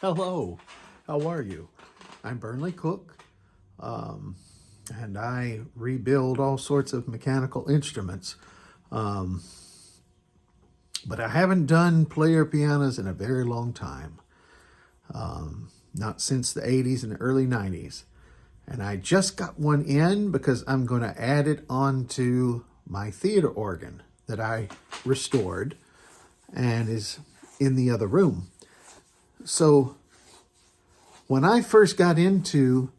Hello, how are you? I'm Burnley Cook, and I rebuild all sorts of mechanical instruments. Um, but I haven't done player pianos in a very long time, not since the 80s and early 90s. And I just got one in because I'm going to add it onto my theater organ that I restored and is in the other room. So when I first got into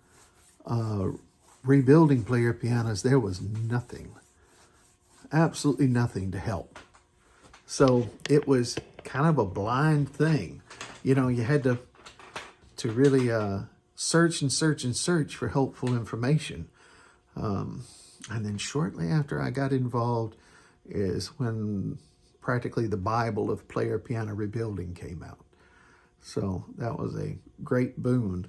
rebuilding player pianos, there was nothing, absolutely nothing to help. So it was kind of a blind thing. You know, you had to really search and search and search for helpful information. And then shortly after I got involved is when practically the Bible of player piano rebuilding came out. So that was a great boon.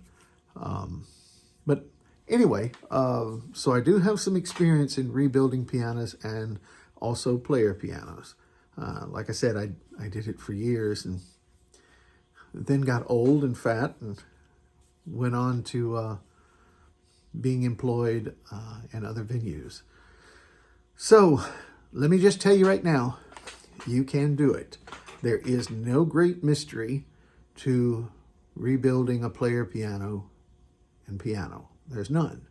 But anyway, so I do have some experience in rebuilding pianos and also player pianos. Like I said, I did it for years and then got old and fat and went on to being employed in other venues. So let me just tell you right now, you can do it. There is no great mystery to rebuilding a player piano and piano. There's none.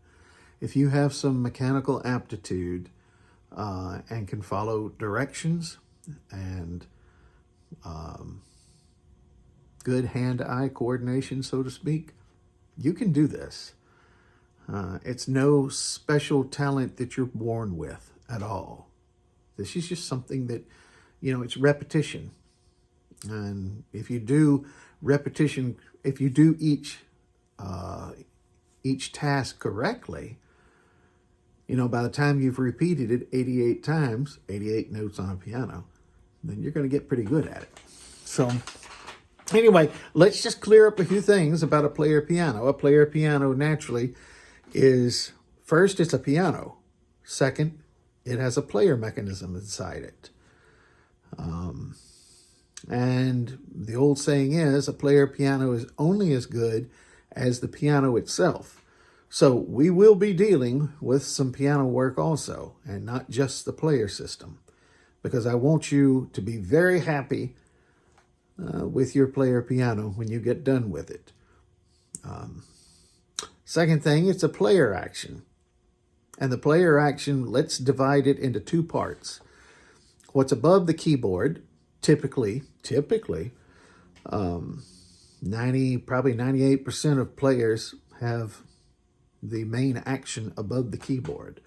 If you have some mechanical aptitude and can follow directions and good hand-eye coordination, so to speak, you can do this. It's no special talent that you're born with at all. This is just something that, it's repetition. And if you do repetition, if you do each task correctly, by the time you've repeated it 88 times, 88 notes on a piano, then you're going to get pretty good at it. So anyway, let's just clear up a few things about a player piano. A player piano naturally is, first, it's a piano. Second, it has a player mechanism inside it. And the old saying is, a player piano is only as good as the piano itself. So we will be dealing with some piano work also, and not just the player system, because I want you to be very happy with your player piano when you get done with it. Second thing, it's a player action. And the player action, let's divide it into two parts. What's above the keyboard, typically, probably 98% of players have the main action above the keyboard.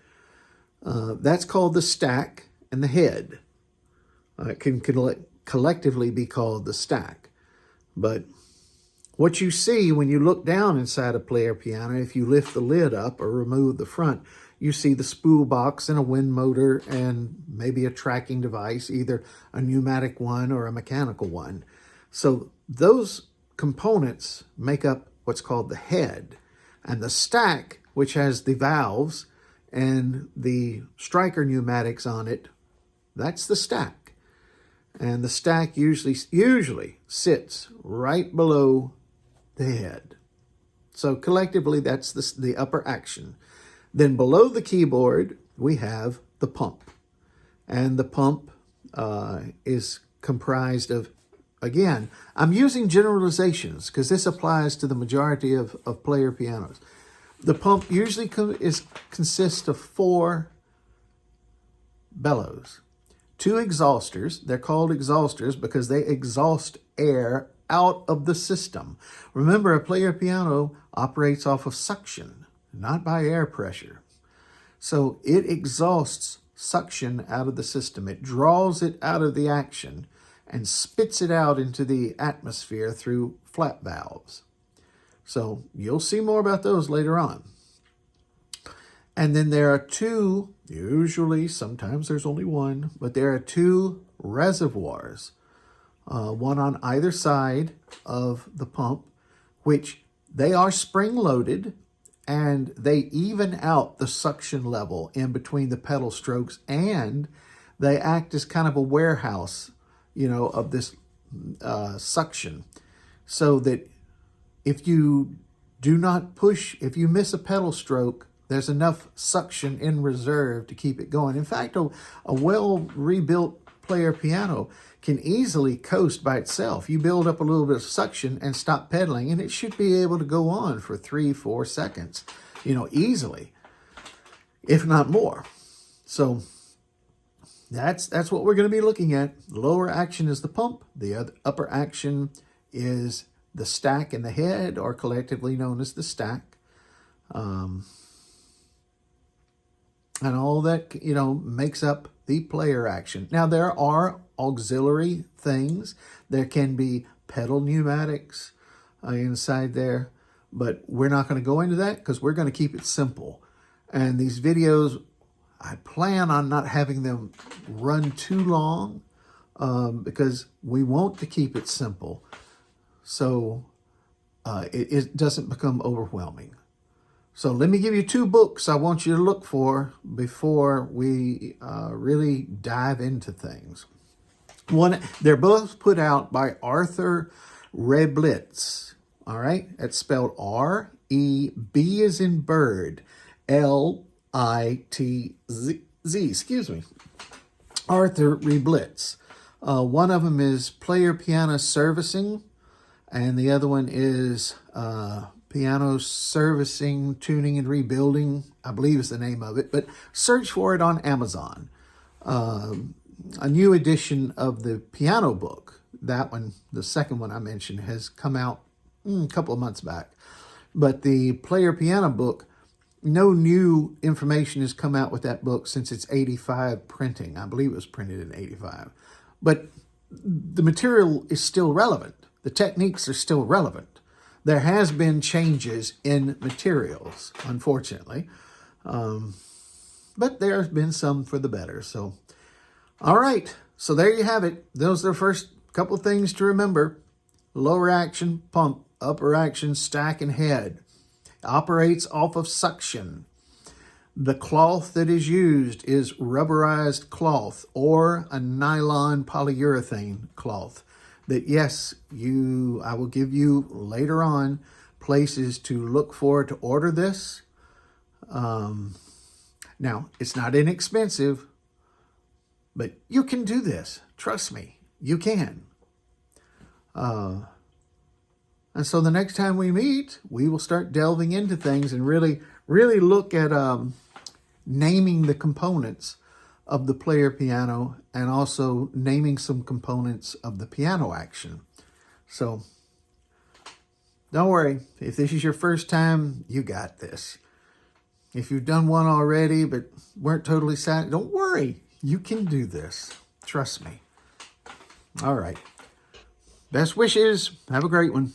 That's called the stack and the head. It can collectively be called the stack. But what you see when you look down inside a player piano, if you lift the lid up or remove the front, you see the spool box and a wind motor and maybe a tracking device, either a pneumatic one or a mechanical one. So those components make up what's called the head. And the stack, which has the valves and the striker pneumatics on it, that's the stack. And the stack usually sits right below the head. So collectively, that's the upper action. Then below the keyboard, we have the pump. And the pump is comprised of, again, I'm using generalizations because this applies to the majority of player pianos. The pump usually consists of 4 bellows. 2 exhausters. They're called exhausters because they exhaust air out of the system. Remember, a player piano operates off of suction, not by air pressure. So it exhausts suction out of the system. It draws it out of the action and spits it out into the atmosphere through flap valves. So you'll see more about those later on. And then there are 2, usually, sometimes there's only 1, but there are 2 reservoirs, one on either side of the pump, which they are spring-loaded, and they even out the suction level in between the pedal strokes, and they act as kind of a warehouse, of this suction, so that if you do not push, if you miss a pedal stroke, there's enough suction in reserve to keep it going. In fact, a well-rebuilt player piano can easily coast by itself. You build up a little bit of suction and stop pedaling, and it should be able to go on for 3-4 seconds, easily, if not more. So that's what we're going to be looking at. Lower action is the pump. The upper action is the stack and the head, or collectively known as the stack. And all that, makes up the player action. Now, there are auxiliary things. There can be pedal pneumatics inside there, but we're not going to go into that because we're going to keep it simple. And these videos, I plan on not having them run too long because we want to keep it simple so it doesn't become overwhelming. So let me give you 2 books I want you to look for before we really dive into things. One, they're both put out by Arthur Reblitz. All right, that's spelled R-E-B as in bird, L-I-T-Z. Excuse me, Arthur Reblitz. One of them is Player Piano Servicing, and the other one is Piano Servicing, Tuning, and Rebuilding, I believe is the name of it, but search for it on Amazon. A new edition of the piano book, that one, the second one I mentioned, has come out a couple of months back. But the player piano book, no new information has come out with that book since its 85 printing. I believe it was printed in 85. But the material is still relevant. The techniques are still relevant. There has been changes in materials, unfortunately. But there have been some for the better. So, all right. So there you have it. Those are the first couple of things to remember. Lower action, pump. Upper action, stack and head. Operates off of suction. The cloth that is used is rubberized cloth or a nylon polyurethane cloth. That, yes, I will give you later on places to look for to order this. Now, it's not inexpensive, but you can do this. Trust me, you can. And so the next time we meet, we will start delving into things and really look at naming the components of the player piano and also naming some components of the piano action. So don't worry, if this is your first time, you got this. If you've done one already but weren't totally satisfied, don't worry, you can do this. Trust me. All right. Best wishes. Have a great one.